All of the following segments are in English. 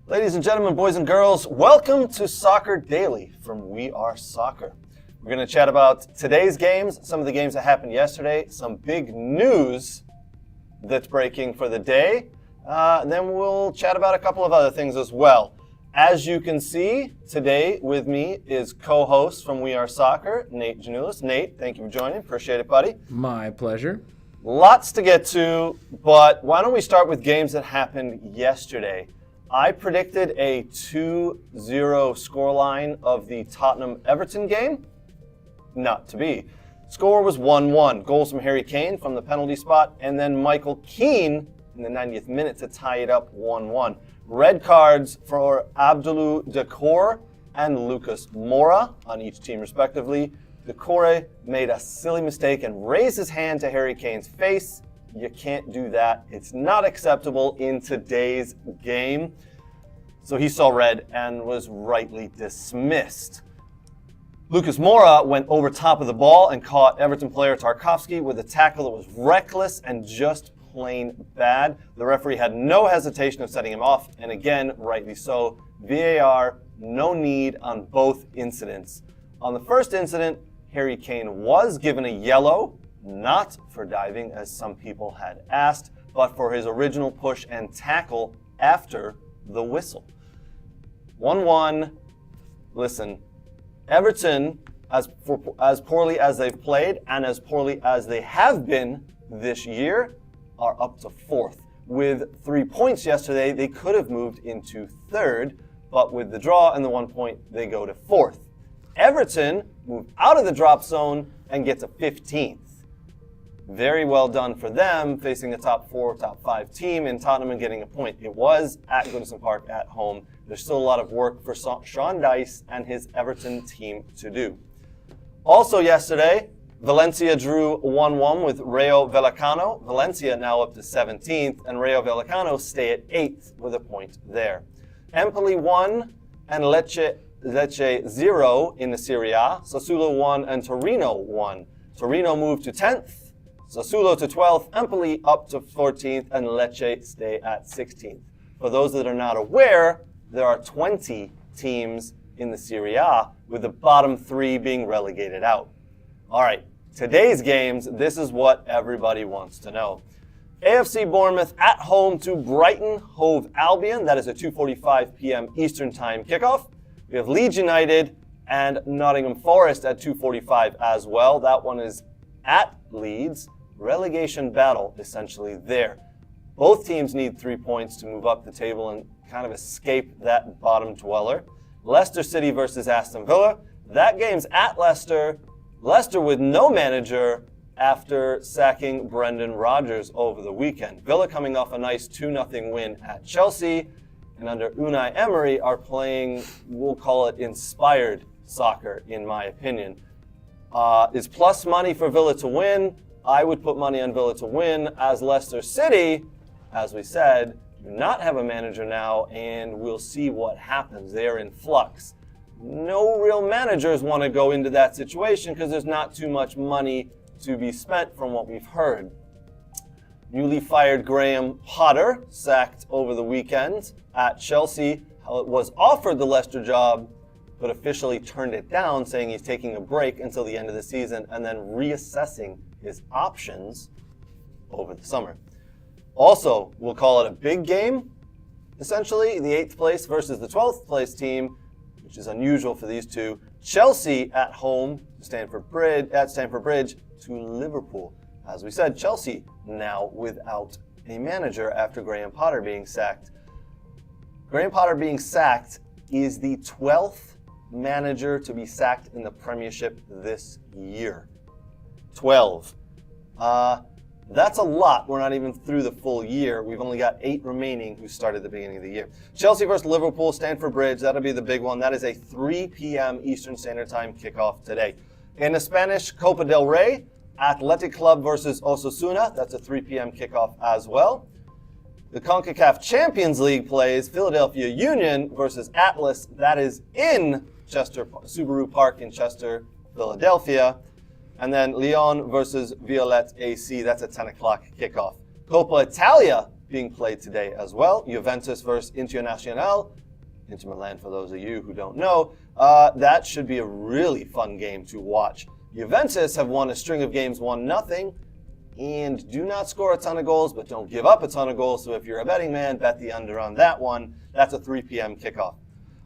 Ladies and gentlemen, boys and girls, welcome to Soccer Daily from We Are Soccer. We're going to chat about today's games, some of the games that happened yesterday, some big news that's breaking for the day. Then we'll chat about a couple of other things as well. As you can see, today with me is co-host from We Are Soccer, Nate Janulis. Nate, thank you for joining. Appreciate it, buddy. My pleasure. Lots to get to, but why don't we start with games that happened yesterday. I predicted a 2-0 scoreline of the Tottenham-Everton game. Not to be. Score was 1-1. Goals from Harry Kane from the penalty spot, and then Michael Keane in the 90th minute to tie it up 1-1. Red cards for Abdoulou Doucouré and Lucas Moura on each team respectively. Doucouré made a silly mistake and raised his hand to Harry Kane's face. You can't do that. It's not acceptable in today's game. So he saw red and was rightly dismissed. Lucas Moura went over top of the ball and caught Everton player Tarkowski with a tackle that was reckless and just plain bad. The referee had no hesitation of setting him off, and again, rightly so. VAR, no need on both incidents. On the first incident, Harry Kane was given a yellow, not for diving as some people had asked, but for his original push and tackle after the whistle. 1-1. Listen, Everton, as poorly as they've played and as poorly as they have been this year, are up to fourth. With 3 points yesterday, they could have moved into third, but with the draw and the 1 point, they go to fourth. Everton moved out of the drop zone and get to 15th. Very well done for them, facing a top 4, top 5 team in Tottenham and getting a point. It was at Goodison Park at home. There's still a lot of work for Sean Dyche and his Everton team to do. Also yesterday, Valencia drew 1-1 with Rayo Vallecano. Valencia now up to 17th, and Rayo Vallecano stay at 8th with a point there. Empoli 1 and Lecce 0 in the Serie A. Sassuolo 1 and Torino 1. Torino moved to 10th, Sassuolo to 12th, Empoli up to 14th, and Lecce stay at 16th. For those that are not aware, there are 20 teams in the Serie A, with the bottom 3 being relegated out. All right, today's games, this is what everybody wants to know. AFC Bournemouth at home to Brighton Hove Albion. That is a 2:45 p.m. Eastern Time kickoff. We have Leeds United and Nottingham Forest at 2:45 as well. That one is at Leeds. Relegation battle essentially there. Both teams need 3 points to move up the table and kind of escape that bottom dweller. Leicester City versus Aston Villa. That game's at Leicester. Leicester with no manager after sacking Brendan Rodgers over the weekend. Villa coming off a nice 2-0 win at Chelsea, and under Unai Emery are playing, we'll call it inspired soccer, in my opinion. Is plus money for Villa to win. I would put money on Villa to win, as Leicester City, as we said, do not have a manager now, and we'll see what happens. They're in flux. No real managers want to go into that situation because there's not too much money to be spent from what we've heard. Newly fired Graham Potter, sacked over the weekend at Chelsea, was offered the Leicester job, but officially turned it down, saying he's taking a break until the end of the season and then reassessing his options over the summer. Also, we'll call it a big game, essentially, the 8th place versus the 12th place team, which is unusual for these two. Chelsea at home to Stamford Bridge to Liverpool. As we said, Chelsea now without a manager after Graham Potter being sacked. Graham Potter being sacked is the 12th manager to be sacked in the Premiership this year. 12. That's a lot. We're not even through the full year. We've only got 8 remaining who started at the beginning of the year. Chelsea versus Liverpool, Stamford Bridge. That'll be the big one. That is a 3 p.m. Eastern Standard Time kickoff today. In the Spanish Copa del Rey, Athletic Club versus Osasuna. That's a 3 p.m. kickoff as well. The CONCACAF Champions League plays Philadelphia Union versus Atlas. That is in Subaru Park in Chester, Philadelphia. And then Lyon versus Violette AC. That's a 10 o'clock kickoff. Coppa Italia being played today as well. Juventus versus Internazionale. Inter Milan, for those of you who don't know. That should be a really fun game to watch. Juventus have won a string of games 1-0 and do not score a ton of goals, but don't give up a ton of goals. So if you're a betting man, bet the under on that one. That's a 3 p.m. kickoff.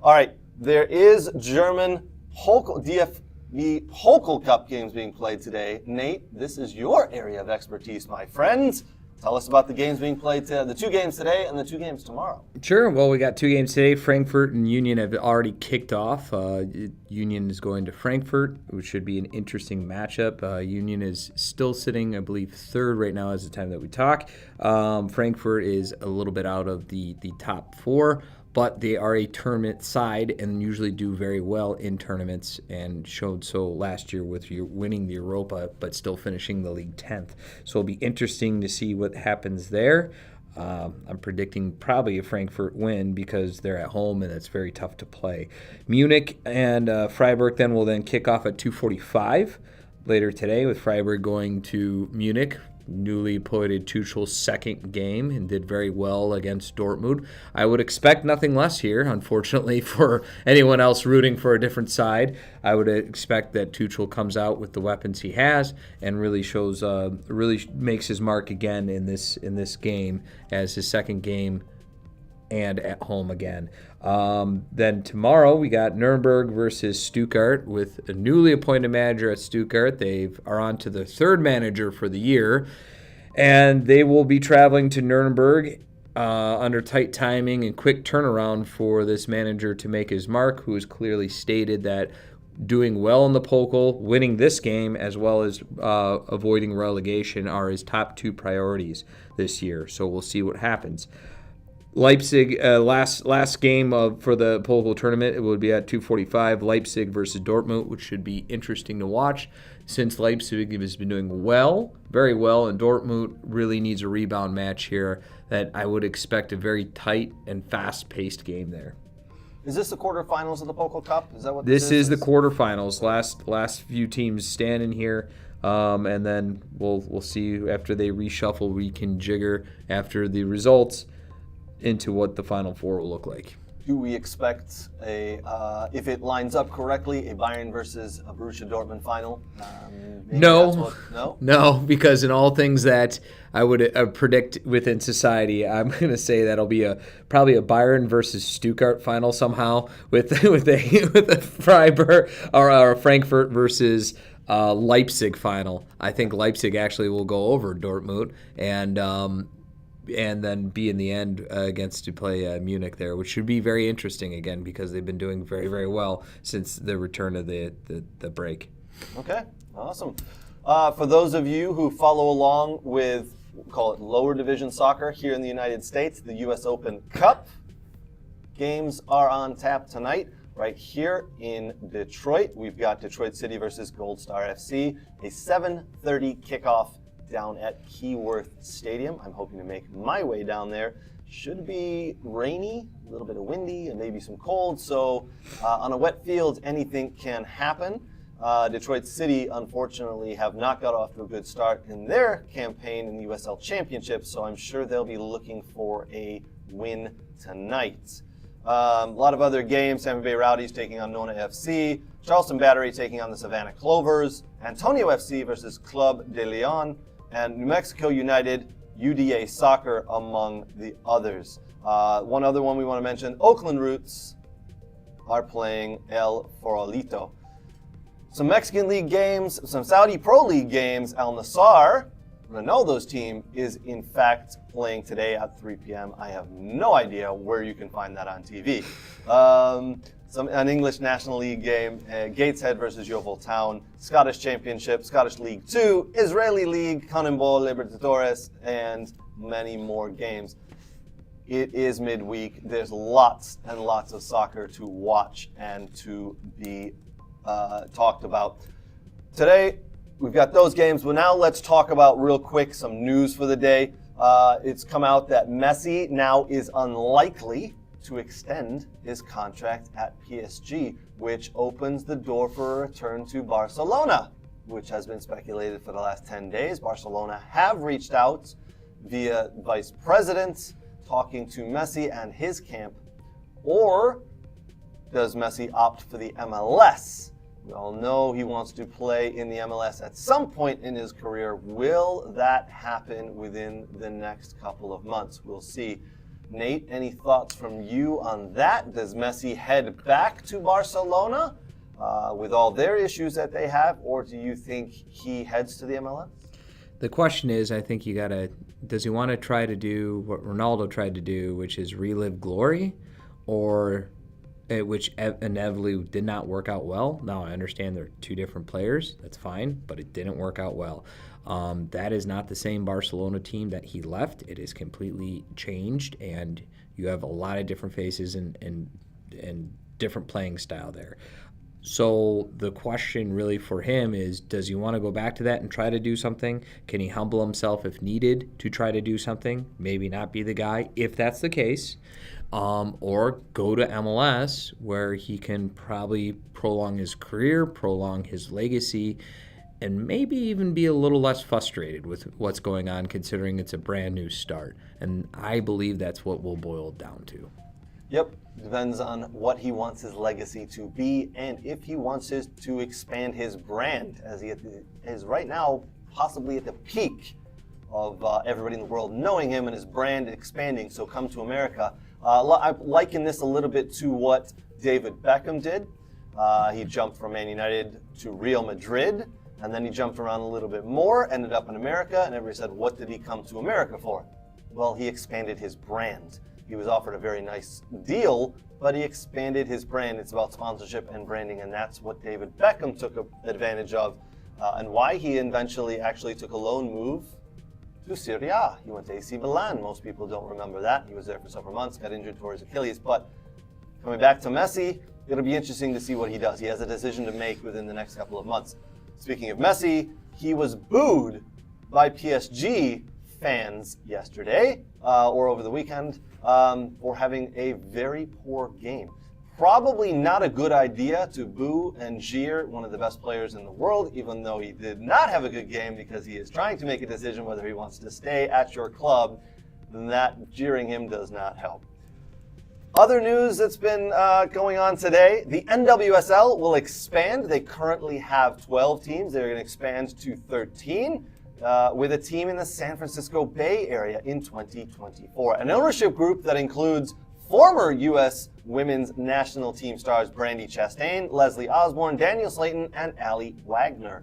All right, there is German DFB Pokal Cup games being played today. Nate, this is your area of expertise, my friend. Tell us about the games being played today, the 2 games today and the 2 games tomorrow. Sure. Well, we got 2 games today. Frankfurt and Union have already kicked off. Union is going to Frankfurt, which should be an interesting matchup. Union is still sitting, I believe, 3rd right now as the time that we talk. Frankfurt is a little bit out of the top 4. But they are a tournament side and usually do very well in tournaments, and showed so last year with winning the Europa but still finishing the league 10th. So it'll be interesting to see what happens there. I'm predicting probably a Frankfurt win because they're at home and it's very tough to play. Munich and Freiburg will then kick off at 2:45 later today, with Freiburg going to Munich. Newly appointed Tuchel's 2nd game and did very well against Dortmund. I would expect nothing less here, unfortunately, for anyone else rooting for a different side. I would expect that Tuchel comes out with the weapons he has and really shows, really makes his mark again in this game as his 2nd game and at home again. Then tomorrow we got Nuremberg versus Stuttgart with a newly appointed manager at Stuttgart. They are on to the 3rd manager for the year, and they will be traveling to Nuremberg under tight timing and quick turnaround for this manager to make his mark, who has clearly stated that doing well in the Pokal, winning this game, as well as avoiding relegation are his top 2 priorities this year. So we'll see what happens. Leipzig, last game for the Pokal tournament, it would be at 2:45. Leipzig versus Dortmund, which should be interesting to watch, since Leipzig has been doing well, very well, and Dortmund really needs a rebound match here. That I would expect a very tight and fast-paced game there. Is this the quarterfinals of the Pokal Cup? Is that what this is? The quarterfinals. Last few teams standing here. And then we'll see after they reshuffle, we can jigger after the results into what the Final Four will look like. Do we expect if it lines up correctly, a Bayern versus a Borussia Dortmund final? No, because in all things that I would predict within society, I'm going to say that'll be probably a Bayern versus Stuttgart final somehow with a Freiburg or a Frankfurt versus Leipzig final. I think Leipzig actually will go over Dortmund and then be in the end to play Munich there, which should be very interesting again because they've been doing very, very well since the return of the break. Okay, awesome. For those of you who follow along with, we'll call it lower division soccer here in the United States, the U.S. Open Cup games are on tap tonight. Right here in Detroit, we've got Detroit City versus Gold Star FC, a 7:30 kickoff down at Keyworth Stadium. I'm hoping to make my way down there. Should be rainy, a little bit of windy, and maybe some cold. So on a wet field, anything can happen. Detroit City, unfortunately, have not got off to a good start in their campaign in the USL Championship, so I'm sure they'll be looking for a win tonight. A lot of other games. Tampa Bay Rowdies taking on Nona FC. Charleston Battery taking on the Savannah Clovers. Antonio FC versus Club de Leon. And New Mexico United, UDA Soccer, among the others. One other one we want to mention, Oakland Roots are playing El Forolito. Some Mexican League games, some Saudi Pro League games. Al Nassr, Ronaldo's team, is in fact playing today at 3 p.m. I have no idea where you can find that on TV. An English National League game, Gateshead versus Yeovil Town, Scottish Championship, Scottish League 2, Israeli League, Cannonball Libertadores, and many more games. It is midweek. There's lots and lots of soccer to watch and to be talked about. Today, we've got those games, but now let's talk about real quick some news for the day. It's come out that Messi now is unlikely to extend his contract at PSG, which opens the door for a return to Barcelona, which has been speculated for the last 10 days. Barcelona have reached out via vice presidents talking to Messi and his camp? Or does Messi opt for the MLS? We all know he wants to play in the MLS at some point in his career. Will that happen within the next couple of months? We'll see. Nate, any thoughts from you on that? Does Messi head back to Barcelona with all their issues that they have, or do you think he heads to the MLS? The question is, I think does he want to try to do what Ronaldo tried to do, which is relive glory, or which inevitably did not work out well? Now, I understand they're two different players. That's fine, but it didn't work out well. That is not the same Barcelona team that he left. It is completely changed, and you have a lot of different faces and different playing style there. So the question really for him is, does he want to go back to that and try to do something? Can he humble himself if needed to try to do something? Maybe not be the guy, if that's the case. Or go to MLS, where he can probably prolong his career, prolong his legacy, and maybe even be a little less frustrated with what's going on, considering it's a brand new start. And I believe that's what will boil down to. Yep, depends on what he wants his legacy to be, and if he wants to expand his brand, as he is right now possibly at the peak of everybody in the world knowing him and his brand expanding. So come to America. I liken this a little bit to what David Beckham did. He jumped from Man United to Real Madrid, and then he jumped around a little bit more, ended up in America, and everybody said, what did he come to America for? Well, he expanded his brand. He was offered a very nice deal, but he expanded his brand. It's about sponsorship and branding, and that's what David Beckham took advantage of, and why he eventually actually took a loan move to Serie A. He went to AC Milan. Most people don't remember that. He was there for several months, got injured towards Achilles. But coming back to Messi, it'll be interesting to see what he does. He has a decision to make within the next couple of months. Speaking of Messi, he was booed by PSG fans yesterday or over the weekend for having a very poor game. Probably not a good idea to boo and jeer one of the best players in the world, even though he did not have a good game, because he is trying to make a decision whether he wants to stay at your club. Then that jeering him does not help. Other news that's been going on today, the NWSL will expand. They currently have 12 teams. They're going to expand to 13. With a team in the San Francisco Bay Area in 2024. An ownership group that includes former U.S. women's national team stars Brandi Chastain, Leslie Osborne, Daniel Slayton, and Allie Wagner.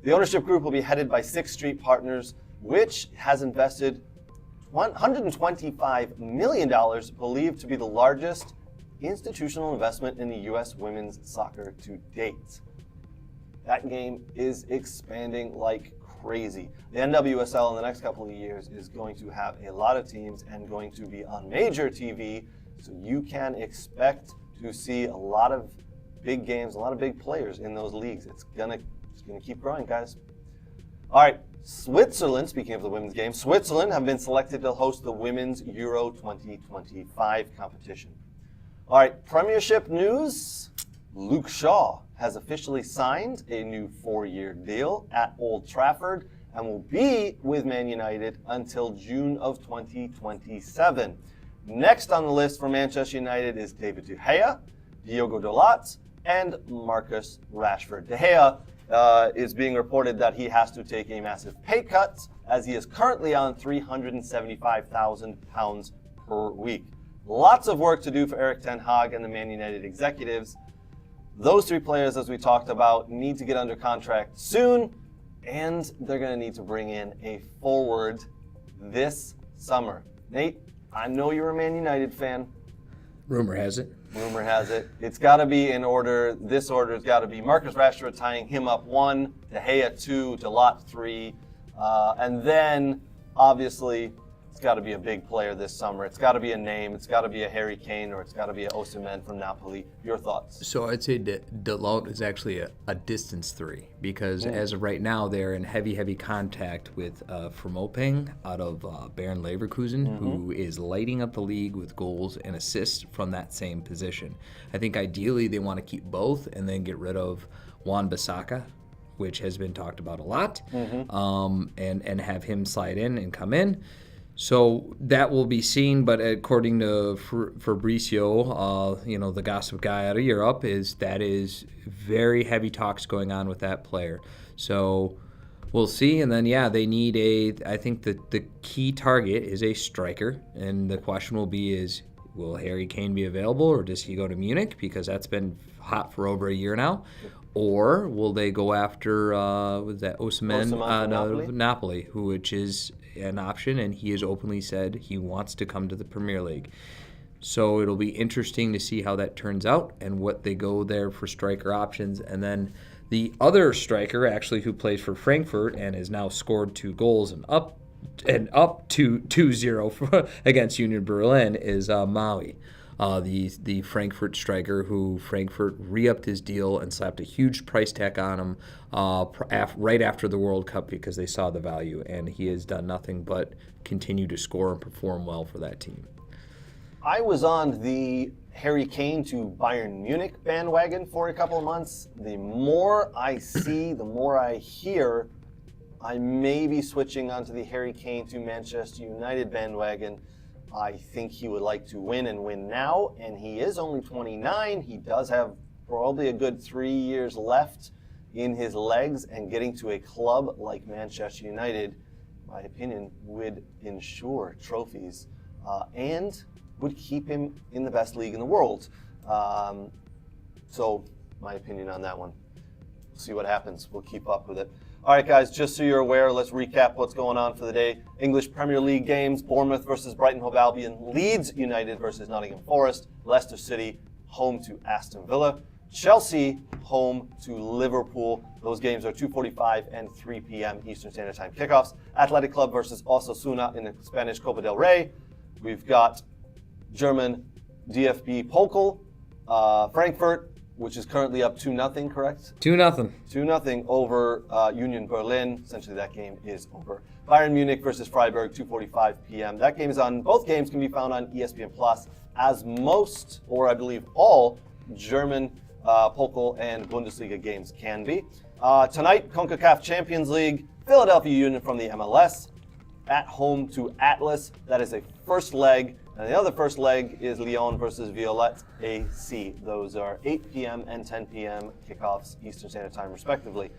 The ownership group will be headed by Sixth Street Partners, which has invested $125 million, believed to be the largest institutional investment in the U.S. women's soccer to date. That game is expanding like crazy. The NWSL in the next couple of years is going to have a lot of teams and going to be on major TV, so you can expect to see a lot of big games, a lot of big players in those leagues. It's gonna keep growing, guys. All right, Switzerland, speaking of the women's game, Switzerland have been selected to host the Women's Euro 2025 competition. All right, Premiership news. Luke Shaw has officially signed a new 4-year deal at Old Trafford and will be with Man United until June of 2027. Next on the list for Manchester United is David De Gea, Diogo Dalot, and Marcus Rashford. De Gea is being reported that he has to take a massive pay cut, as he is currently on £375,000 per week. Lots of work to do for Erik ten Hag and the Man United executives. Those three players, as we talked about, need to get under contract soon, and they're going to need to bring in a forward this summer. Nate, I know you're a Man United fan. Rumor has it. Rumor has it. It's got to be in order. This order has got to be Marcus Rashford tying him up 1, De Gea 2, Dalot 3, and then obviously it's got to be a big player this summer. It's got to be a name. It's got to be a Harry Kane, or it's got to be an Osimhen from Napoli. Your thoughts? So I'd say Dalot is actually a distance 3, because as of right now they're in heavy contact with Vermoping out of Bayer Leverkusen, who is lighting up the league with goals and assists from that same position. I think ideally they want to keep both and then get rid of Wan-Bissaka, which has been talked about a lot, and have him slide in and come in. So that will be seen, but according to Fabrizio, the gossip guy out of Europe, is very heavy talks going on with that player. So we'll see. And then, they need I think the key target is a striker. And the question will be will Harry Kane be available, or does he go to Munich? Because that's been hot for over a year now. Or will they go after Osimhen from Napoli, which is an option, and he has openly said he wants to come to the Premier League. So it'll be interesting to see how that turns out and what they go there for striker options. And then the other striker, actually, who plays for Frankfurt and has now scored 2 goals and up to 2-0 against Union Berlin, is Maui. The Frankfurt striker, who Frankfurt re-upped his deal and slapped a huge price tag on him right after the World Cup because they saw the value, and he has done nothing but continue to score and perform well for that team. I was on the Harry Kane to Bayern Munich bandwagon for a couple of months. The more I see, the more I hear, I may be switching onto the Harry Kane to Manchester United bandwagon. I think he would like to win and win now, and he is only 29. He does have probably a good 3 years left in his legs, and getting to a club like Manchester United, in my opinion, would ensure trophies and would keep him in the best league in the world. So my opinion on that one. We'll see what happens. We'll keep up with it. All right, guys, just so you're aware, let's recap what's going on for the day. English Premier League games: Bournemouth versus Brighton Hove Albion, Leeds United versus Nottingham Forest, Leicester City home to Aston Villa, Chelsea home to Liverpool. Those games are 2:45 and 3 p.m. Eastern Standard Time kickoffs. Athletic Club versus Osasuna in the Spanish Copa del Rey. We've got German DFB Pokal, Frankfurt, which is currently up 2-0, correct? 2-0. 2-0 over Union Berlin. Essentially, that game is over. Bayern Munich versus Freiburg, 2:45 p.m. That game is on. Both games can be found on ESPN Plus, as most, or I believe all, German Pokal and Bundesliga games can be. Tonight, CONCACAF Champions League, Philadelphia Union from the MLS at home to Atlas. That is a first leg. And the other first leg is Lyon versus Violette AC. Those are 8 p.m. and 10 p.m. kickoffs Eastern Standard Time, respectively.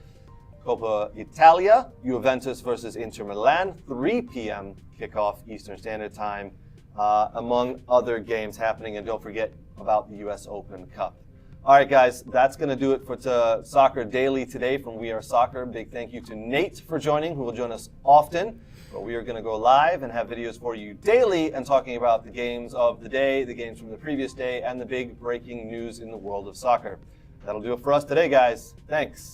Coppa Italia, Juventus versus Inter Milan, 3 p.m. kickoff Eastern Standard Time, among other games happening. And don't forget about the U.S. Open Cup. All right, guys, that's going to do it for Soccer Daily today from We Are Soccer. Big thank you to Nate for joining, who will join us often. But we are going to go live and have videos for you daily and talking about the games of the day, the games from the previous day, and the big breaking news in the world of soccer. That'll do it for us today, guys. Thanks.